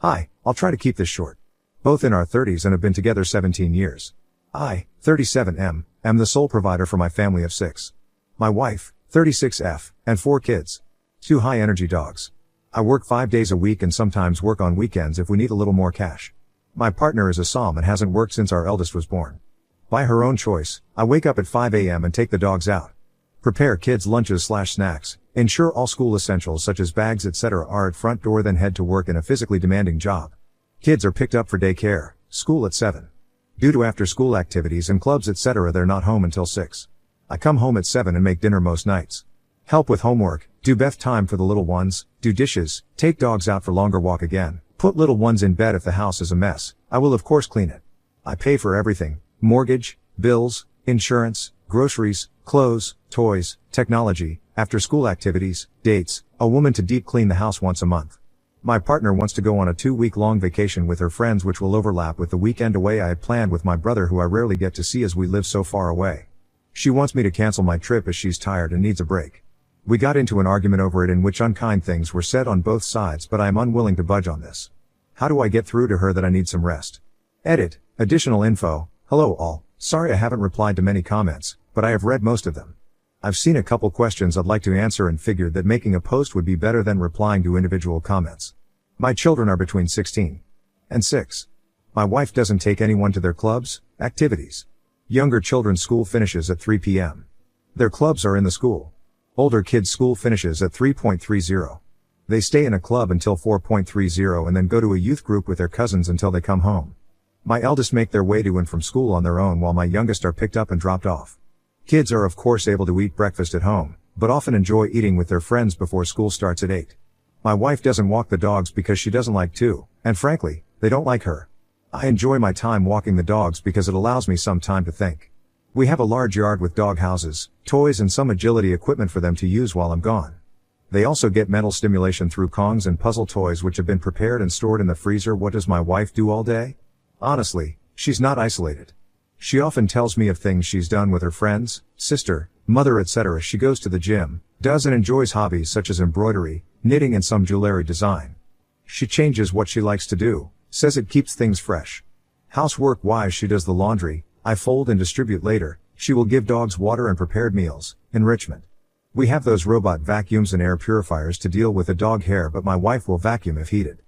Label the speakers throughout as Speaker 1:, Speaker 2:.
Speaker 1: Hi, I'll try to keep this short. Both in our 30s and have been together 17 years. I, 37M, am the sole provider for my family of 6. My wife, 36F, and 4 kids. 2 high-energy dogs. I work 5 days a week and sometimes work on weekends if we need a little more cash. My partner is a Som and hasn't worked since our eldest was born. By her own choice, I wake up at 5 a.m. and take the dogs out. Prepare kids' lunches/snacks, ensure all school essentials such as bags etc. are at front door, then head to work in a physically demanding job. Kids are picked up for daycare, school at 7. Due to after-school activities and clubs etc. they're not home until 6. I come home at 7 and make dinner most nights. Help with homework, do bath time for the little ones, do dishes, take dogs out for longer walk again, put little ones in bed if the house is a mess. I will of course clean it. I pay for everything, mortgage, bills, insurance, groceries, clothes, toys, technology, after-school activities, dates, a woman to deep clean the house once a month. My partner wants to go on a 2-week-long vacation with her friends which will overlap with the weekend away I had planned with my brother who I rarely get to see as we live so far away. She wants me to cancel my trip as she's tired and needs a break. We got into an argument over it in which unkind things were said on both sides, but I am unwilling to budge on this. How do I get through to her that I need some rest? Edit. Additional info. Hello all. Sorry I haven't replied to many comments, but I have read most of them. I've seen a couple questions I'd like to answer and figured that making a post would be better than replying to individual comments. My children are between 16 and 6. My wife doesn't take anyone to their clubs, activities. Younger children's school finishes at 3 p.m. Their clubs are in the school. Older kids' school finishes at 3:30. They stay in a club until 4:30 and then go to a youth group with their cousins until they come home. My eldest make their way to and from school on their own while my youngest are picked up and dropped off. Kids are of course able to eat breakfast at home, but often enjoy eating with their friends before school starts at 8. My wife doesn't walk the dogs because she doesn't like to, and frankly, they don't like her. I enjoy my time walking the dogs because it allows me some time to think. We have a large yard with dog houses, toys and some agility equipment for them to use while I'm gone. They also get mental stimulation through Kongs and puzzle toys which have been prepared and stored in the freezer. What does my wife do all day? Honestly, she's not isolated. She often tells me of things she's done with her friends, sister, mother etc. She goes to the gym, does and enjoys hobbies such as embroidery, knitting and some jewelry design. She changes what she likes to do, says it keeps things fresh. Housework-wise she does the laundry, I fold and distribute later, she will give dogs water and prepared meals, enrichment. We have those robot vacuums and air purifiers to deal with the dog hair but my wife will vacuum if heated.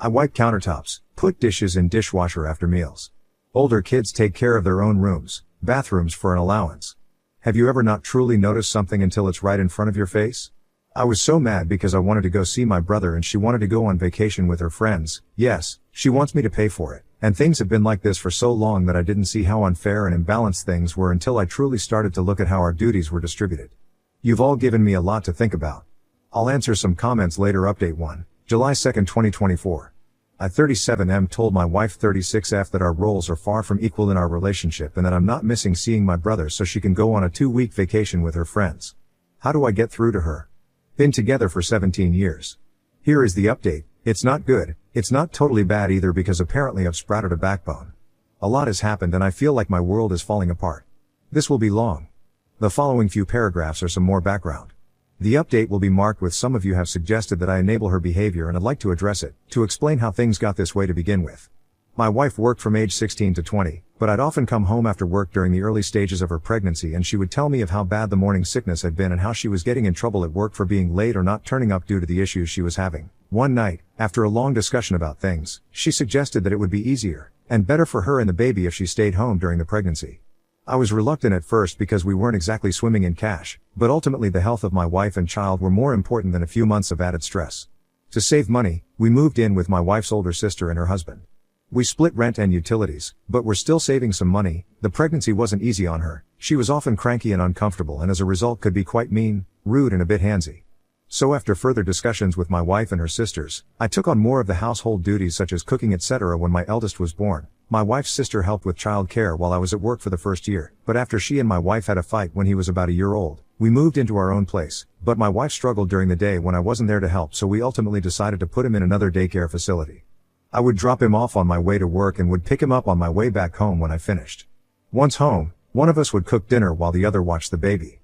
Speaker 1: I wipe countertops, put dishes in dishwasher after meals. Older kids take care of their own rooms, bathrooms for an allowance. Have you ever not truly noticed something until it's right in front of your face? I was so mad because I wanted to go see my brother and she wanted to go on vacation with her friends. Yes, she wants me to pay for it. And things have been like this for so long that I didn't see how unfair and imbalanced things were until I truly started to look at how our duties were distributed. You've all given me a lot to think about. I'll answer some comments later. Update 1. July 2, 2024. I 37M told my wife 36F that our roles are far from equal in our relationship and that I'm not missing seeing my brother so she can go on a 2-week vacation with her friends. How do I get through to her? Been together for 17 years. Here is the update. It's not good. It's not totally bad either because apparently I've sprouted a backbone. A lot has happened and I feel like my world is falling apart. This will be long. The following few paragraphs are some more background. The update will be marked with some of you have suggested that I enable her behavior and I'd like to address it, to explain how things got this way to begin with. My wife worked from age 16 to 20, but I'd often come home after work during the early stages of her pregnancy and she would tell me of how bad the morning sickness had been and how she was getting in trouble at work for being late or not turning up due to the issues she was having. One night, after a long discussion about things, she suggested that it would be easier and better for her and the baby if she stayed home during the pregnancy. I was reluctant at first because we weren't exactly swimming in cash, but ultimately the health of my wife and child were more important than a few months of added stress. To save money, we moved in with my wife's older sister and her husband. We split rent and utilities, but we're still saving some money. The pregnancy wasn't easy on her. She was often cranky and uncomfortable and as a result could be quite mean, rude and a bit handsy. So after further discussions with my wife and her sisters, I took on more of the household duties such as cooking etc. When my eldest was born, my wife's sister helped with child care while I was at work for the first year, but after she and my wife had a fight when he was about a year old, we moved into our own place, but my wife struggled during the day when I wasn't there to help so we ultimately decided to put him in another daycare facility. I would drop him off on my way to work and would pick him up on my way back home when I finished. Once home, one of us would cook dinner while the other watched the baby.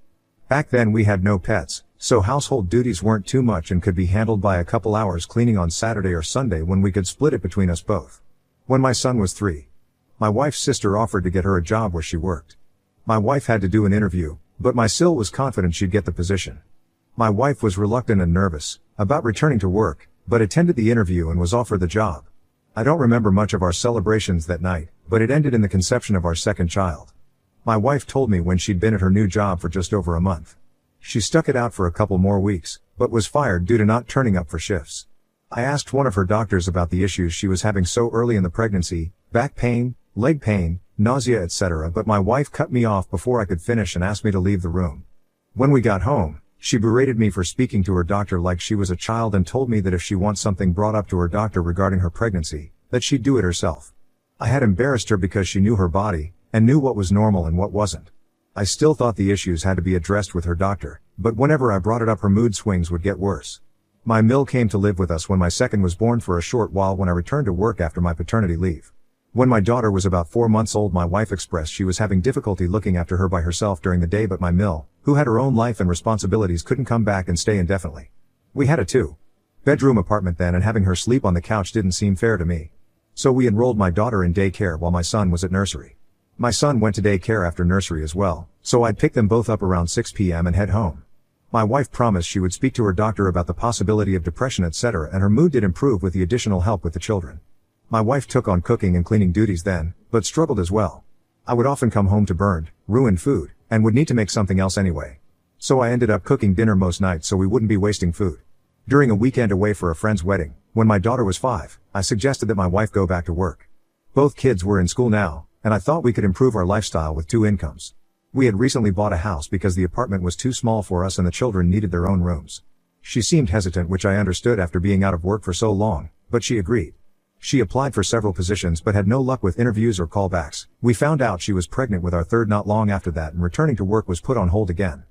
Speaker 1: Back then we had no pets, So household duties weren't too much and could be handled by a couple hours cleaning on Saturday or Sunday when we could split it between us both. When my son was 3, my wife's sister offered to get her a job where she worked. My wife had to do an interview, but my sil was confident she'd get the position. My wife was reluctant and nervous about returning to work, but attended the interview and was offered the job. I don't remember much of our celebrations that night, but it ended in the conception of our second child. My wife told me when she'd been at her new job for just over a month. She stuck it out for a couple more weeks, but was fired due to not turning up for shifts. I asked one of her doctors about the issues she was having so early in the pregnancy, back pain, leg pain, nausea, etc., but my wife cut me off before I could finish and asked me to leave the room. When we got home, she berated me for speaking to her doctor like she was a child and told me that if she wants something brought up to her doctor regarding her pregnancy, that she'd do it herself. I had embarrassed her because she knew her body, and knew what was normal and what wasn't. I still thought the issues had to be addressed with her doctor, but whenever I brought it up her mood swings would get worse. My Mill came to live with us when my second was born for a short while when I returned to work after my paternity leave. When my daughter was about 4 months old, my wife expressed she was having difficulty looking after her by herself during the day, but my Mill, who had her own life and responsibilities, couldn't come back and stay indefinitely. We had a 2-bedroom apartment then, and having her sleep on the couch didn't seem fair to me. So we enrolled my daughter in daycare while my son was at nursery. My son went to daycare after nursery as well, so I'd pick them both up around 6 p.m. and head home. My wife promised she would speak to her doctor about the possibility of depression, etc., and her mood did improve with the additional help with the children. My wife took on cooking and cleaning duties then, but struggled as well. I would often come home to burned, ruined food, and would need to make something else anyway. So I ended up cooking dinner most nights so we wouldn't be wasting food. During a weekend away for a friend's wedding, when my daughter was 5, I suggested that my wife go back to work. Both kids were in school now, and I thought we could improve our lifestyle with 2 incomes. We had recently bought a house because the apartment was too small for us and the children needed their own rooms. She seemed hesitant, which I understood after being out of work for so long, but she agreed. She applied for several positions but had no luck with interviews or callbacks. We found out she was pregnant with our third not long after that, and returning to work was put on hold again.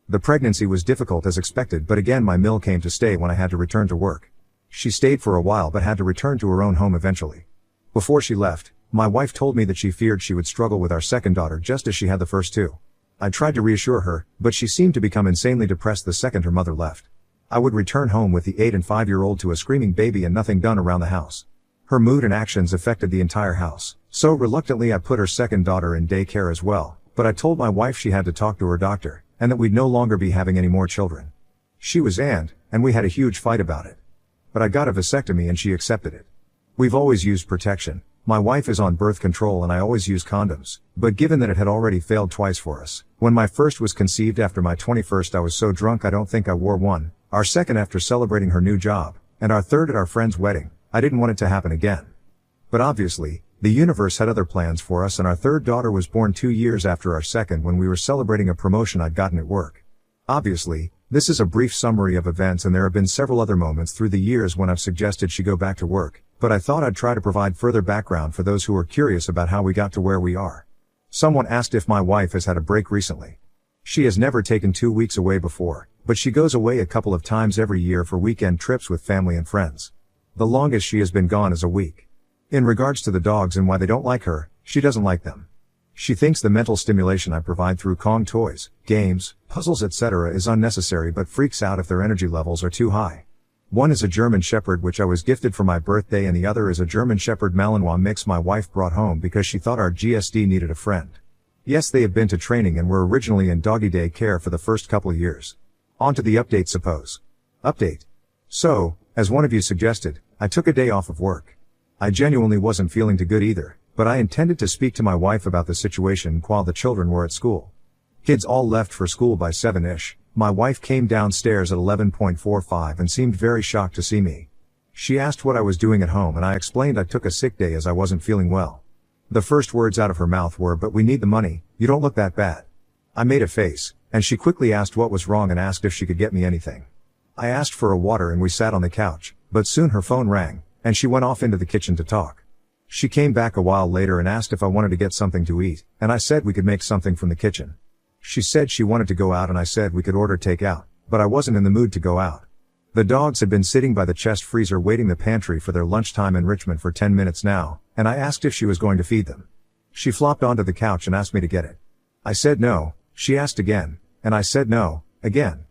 Speaker 1: The pregnancy was difficult as expected, but again my Mill came to stay when I had to return to work. She stayed for a while but had to return to her own home eventually. Before she left, my wife told me that she feared she would struggle with our second daughter just as she had the first 2. I tried to reassure her, but she seemed to become insanely depressed the second her mother left. I would return home with the 8 and 5-year-old to a screaming baby and nothing done around the house. Her mood and actions affected the entire house, so reluctantly I put her second daughter in daycare as well, but I told my wife she had to talk to her doctor, and that we'd no longer be having any more children. She was and we had a huge fight about it. But I got a vasectomy and she accepted it. We've always used protection. My wife is on birth control and I always use condoms, but given that it had already failed twice for us, when my first was conceived after my 21st I was so drunk I don't think I wore one, our second after celebrating her new job, and our third at our friend's wedding, I didn't want it to happen again. But obviously, the universe had other plans for us, and our third daughter was born 2 years after our second when we were celebrating a promotion I'd gotten at work. Obviously, this is a brief summary of events and there have been several other moments through the years when I've suggested she go back to work, but I thought I'd try to provide further background for those who are curious about how we got to where we are. Someone asked if my wife has had a break recently. She has never taken 2 weeks away before, but she goes away a couple of times every year for weekend trips with family and friends. The longest she has been gone is a week. In regards to the dogs and why they don't like her, she doesn't like them. She thinks the mental stimulation I provide through Kong toys, games, puzzles, etc. is unnecessary, but freaks out if their energy levels are too high. One is a German Shepherd which I was gifted for my birthday, and the other is a German Shepherd Malinois mix my wife brought home because she thought our GSD needed a friend. Yes, they have been to training and were originally in doggy day care for the first couple of years. On to the update suppose. Update. So, as one of you suggested, I took a day off of work. I genuinely wasn't feeling too good either, but I intended to speak to my wife about the situation while the children were at school. Kids all left for school by 7-ish. My wife came downstairs at 11:45 and seemed very shocked to see me. She asked what I was doing at home and I explained I took a sick day as I wasn't feeling well. The first words out of her mouth were, "But we need the money, you don't look that bad." I made a face, and she quickly asked what was wrong and asked if she could get me anything. I asked for a water and we sat on the couch, but soon her phone rang, and she went off into the kitchen to talk. She came back a while later and asked if I wanted to get something to eat, and I said we could make something from the kitchen. She said she wanted to go out and I said we could order takeout, but I wasn't in the mood to go out. The dogs had been sitting by the chest freezer waiting the pantry for their lunchtime enrichment for 10 minutes now, and I asked if she was going to feed them. She flopped onto the couch and asked me to get it. I said no. She asked again, and I said no, again.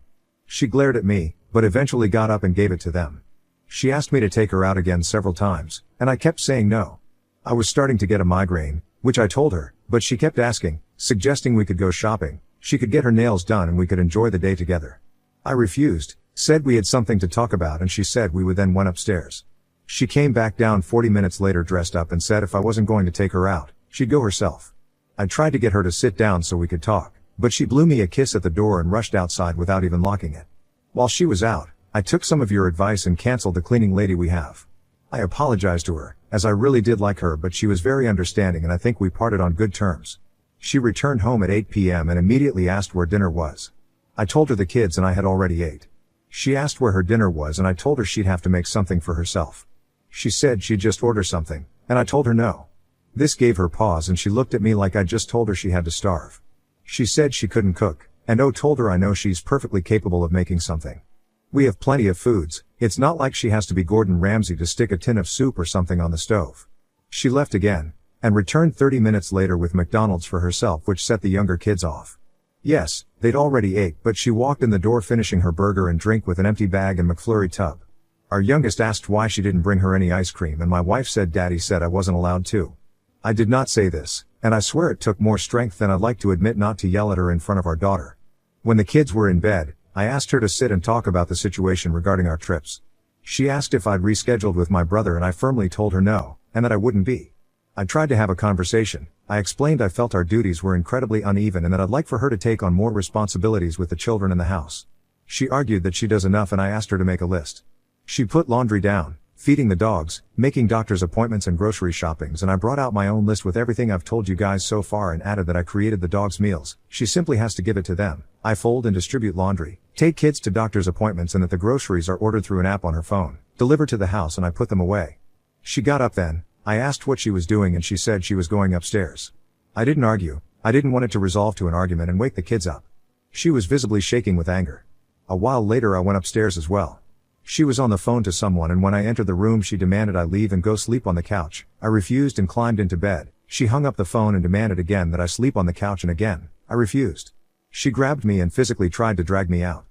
Speaker 1: She glared at me, but eventually got up and gave it to them. She asked me to take her out again several times, and I kept saying no. I was starting to get a migraine, which I told her, but she kept asking, suggesting we could go shopping, she could get her nails done and we could enjoy the day together. I refused, said we had something to talk about, and she said we would, then went upstairs. She came back down 40 minutes later dressed up and said if I wasn't going to take her out, she'd go herself. I tried to get her to sit down so we could talk, but she blew me a kiss at the door and rushed outside without even locking it. While she was out, I took some of your advice and canceled the cleaning lady we have. I apologized to her, as I really did like her, but she was very understanding and I think we parted on good terms. She returned home at 8 p.m. and immediately asked where dinner was. I told her the kids and I had already ate. She asked where her dinner was and I told her she'd have to make something for herself. She said she'd just order something, and I told her no. This gave her pause and she looked at me like I just told her she had to starve. She said she couldn't cook, and told her I know she's perfectly capable of making something. We have plenty of foods, it's not like she has to be Gordon Ramsay to stick a tin of soup or something on the stove. She left again, and returned 30 minutes later with McDonald's for herself, which set the younger kids off. Yes, they'd already ate, but she walked in the door finishing her burger and drink with an empty bag and McFlurry tub. Our youngest asked why she didn't bring her any ice cream and my wife said Daddy said I wasn't allowed to. I did not say this, and I swear it took more strength than I'd like to admit not to yell at her in front of our daughter. When the kids were in bed, I asked her to sit and talk about the situation regarding our trips. She asked if I'd rescheduled with my brother and I firmly told her no, and that I wouldn't be. I tried to have a conversation. I explained I felt our duties were incredibly uneven and that I'd like for her to take on more responsibilities with the children in the house. She argued that she does enough and I asked her to make a list. She put laundry down, feeding the dogs, making doctor's appointments and grocery shoppings, and I brought out my own list with everything I've told you guys so far and added that I created the dogs' meals. She simply has to give it to them. I fold and distribute laundry, take kids to doctor's appointments, and that the groceries are ordered through an app on her phone, delivered to the house, and I put them away. She got up then. I asked what she was doing and she said she was going upstairs. I didn't argue. I didn't want it to resolve to an argument and wake the kids up. She was visibly shaking with anger. A while later I went upstairs as well. She was on the phone to someone, and when I entered the room she demanded I leave and go sleep on the couch. I refused and climbed into bed. She hung up the phone and demanded again that I sleep on the couch, and again, I refused. She grabbed me and physically tried to drag me out.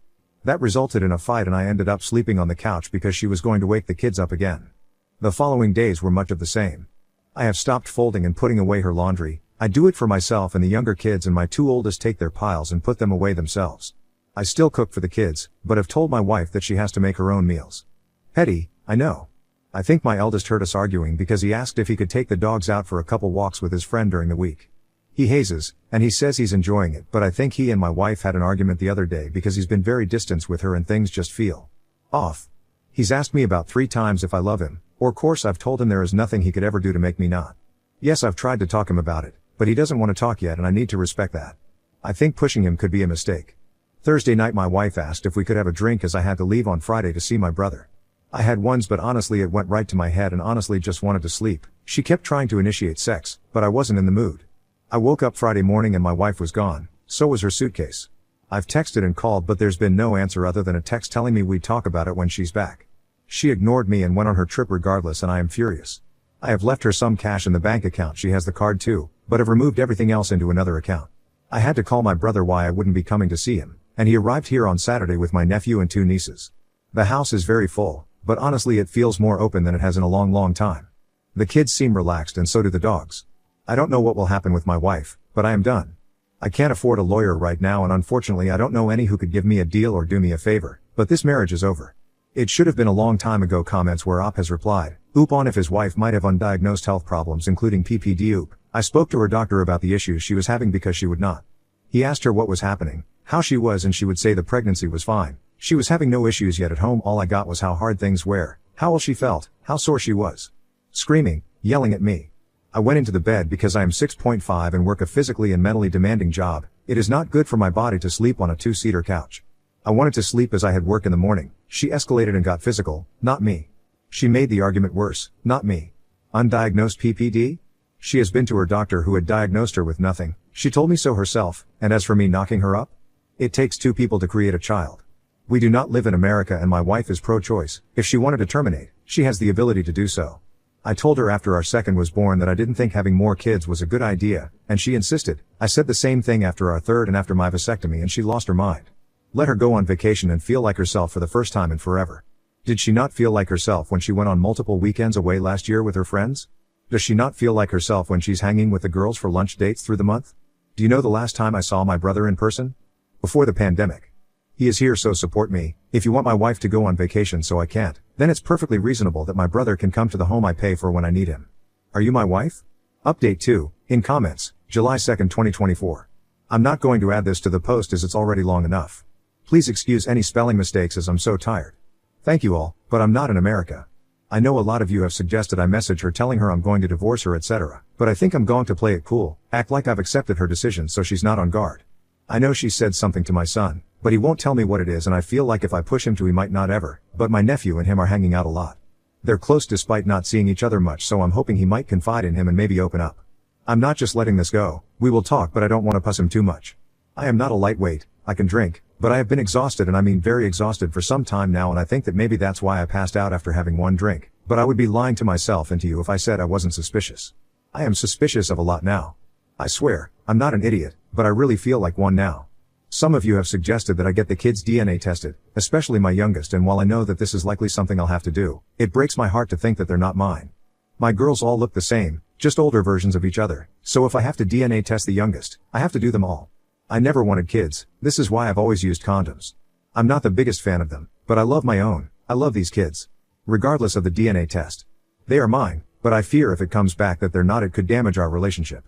Speaker 1: That resulted in a fight and I ended up sleeping on the couch because she was going to wake the kids up again. The following days were much of the same. I have stopped folding and putting away her laundry. I do it for myself and the younger kids, and my two oldest take their piles and put them away themselves. I still cook for the kids, but have told my wife that she has to make her own meals. Petty, I know. I think my eldest heard us arguing because he asked if he could take the dogs out for a couple walks with his friend during the week. He hazes, and he says he's enjoying it, but I think he and my wife had an argument the other day because he's been very distant with her and things just feel off. He's asked me about 3 times if I love him, or course I've told him there is nothing he could ever do to make me not. Yes, I've tried to talk him about it, but he doesn't want to talk yet and I need to respect that. I think pushing him could be a mistake. Thursday night my wife asked if we could have a drink as I had to leave on Friday to see my brother. I had ones, but honestly it went right to my head and honestly just wanted to sleep. She kept trying to initiate sex, but I wasn't in the mood. I woke up Friday morning and my wife was gone, so was her suitcase. I've texted and called but there's been no answer other than a text telling me we'd talk about it when she's back. She ignored me and went on her trip regardless and I am furious. I have left her some cash in the bank account, she has the card too, but have removed everything else into another account. I had to call my brother why I wouldn't be coming to see him, and he arrived here on Saturday with my nephew and 2 nieces. The house is very full, but honestly it feels more open than it has in a long time. The kids seem relaxed and so do the dogs. I don't know what will happen with my wife, but I am done. I can't afford a lawyer right now and unfortunately I don't know any who could give me a deal or do me a favor, but this marriage is over. It should have been a long time ago. Comments where Op has replied, oop, on if his wife might have undiagnosed health problems including PPD. Oop. I spoke to her doctor about the issues she was having because she would not. He asked her what was happening, how she was, and she would say the pregnancy was fine. She was having no issues yet at home. All I got was how hard things were, how ill she felt, how sore she was. Screaming, yelling at me. I went into the bed because I am 6.5 and work a physically and mentally demanding job. It is not good for my body to sleep on a 2-seater couch. I wanted to sleep as I had work in the morning. She escalated and got physical, not me. She made the argument worse, not me. Undiagnosed PPD? She has been to her doctor who had diagnosed her with nothing. She told me so herself, and as for me knocking her up? It takes 2 people to create a child. We do not live in America and my wife is pro-choice. If she wanted to terminate, she has the ability to do so. I told her after our second was born that I didn't think having more kids was a good idea, and she insisted. I said the same thing after our third and after my vasectomy and she lost her mind. Let her go on vacation and feel like herself for the first time in forever. Did she not feel like herself when she went on multiple weekends away last year with her friends? Does she not feel like herself when she's hanging with the girls for lunch dates through the month? Do you know the last time I saw my brother in person? Before the pandemic. He is here, so support me. If you want my wife to go on vacation so I can't, then it's perfectly reasonable that my brother can come to the home I pay for when I need him. Are you my wife? Update 2, in comments, July 2nd, 2024. I'm not going to add this to the post as it's already long enough. Please excuse any spelling mistakes as I'm so tired. Thank you all, but I'm not in America. I know a lot of you have suggested I message her telling her I'm going to divorce her, etc. But I think I'm going to play it cool, act like I've accepted her decision so she's not on guard. I know she said something to my son, but he won't tell me what it is, and I feel like if I push him to, he might not ever. But my nephew and him are hanging out a lot. They're close despite not seeing each other much, so I'm hoping he might confide in him and maybe open up. I'm not just letting this go. We will talk, but I don't want to push him too much. I am not a lightweight. I can drink, but I have been exhausted, and I mean very exhausted, for some time now, and I think that maybe that's why I passed out after having one drink. But I would be lying to myself and to you if I said I wasn't suspicious. I am suspicious of a lot now. I swear, I'm not an idiot, but I really feel like one now. Some of you have suggested that I get the kids' DNA tested, especially my youngest, and while I know that this is likely something I'll have to do, it breaks my heart to think that they're not mine. My girls all look the same, just older versions of each other, so if I have to DNA test the youngest, I have to do them all. I never wanted kids. This is why I've always used condoms. I'm not the biggest fan of them, but I love my own. I love these kids. Regardless of the DNA test. They are mine, but I fear if it comes back that they're not, it could damage our relationship.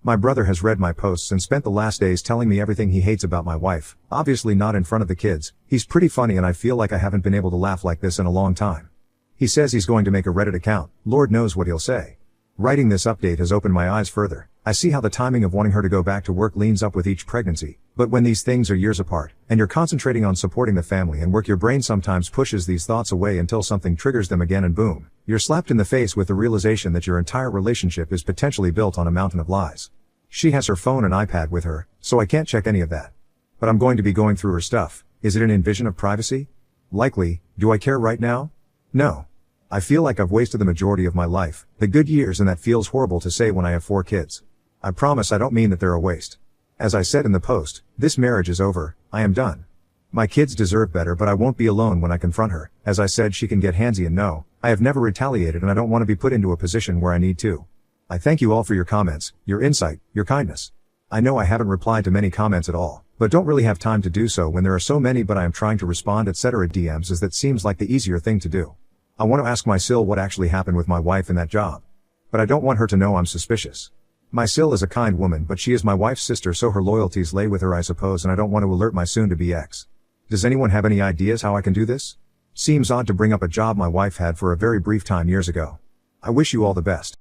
Speaker 1: My brother has read my posts and spent the last days telling me everything he hates about my wife, obviously not in front of the kids. He's pretty funny, and I feel like I haven't been able to laugh like this in a long time. He says he's going to make a Reddit account. Lord knows what he'll say. Writing this update has opened my eyes further. I see how the timing of wanting her to go back to work leans up with each pregnancy, but when these things are years apart, and you're concentrating on supporting the family and work, your brain sometimes pushes these thoughts away until something triggers them again, and boom, you're slapped in the face with the realization that your entire relationship is potentially built on a mountain of lies. She has her phone and iPad with her, so I can't check any of that. But I'm going to be going through her stuff. Is it an invasion of privacy? Likely. Do I care right now? No. I feel like I've wasted the majority of my life, the good years, and that feels horrible to say when I have 4 kids. I promise I don't mean that they're a waste. As I said in the post, this marriage is over. I am done. My kids deserve better, but I won't be alone when I confront her. As I said, she can get handsy, and no, I have never retaliated, and I don't want to be put into a position where I need to. I thank you all for your comments, your insight, your kindness. I know I haven't replied to many comments at all, but don't really have time to do so when there are so many, but I am trying to respond, etc. DMs, as that seems like the easier thing to do. I want to ask my Sil what actually happened with my wife in that job. But I don't want her to know I'm suspicious. My Sil is a kind woman, but she is my wife's sister, so her loyalties lay with her, I suppose, and I don't want to alert my soon-to-be ex. Does anyone have any ideas how I can do this? Seems odd to bring up a job my wife had for a very brief time years ago. I wish you all the best.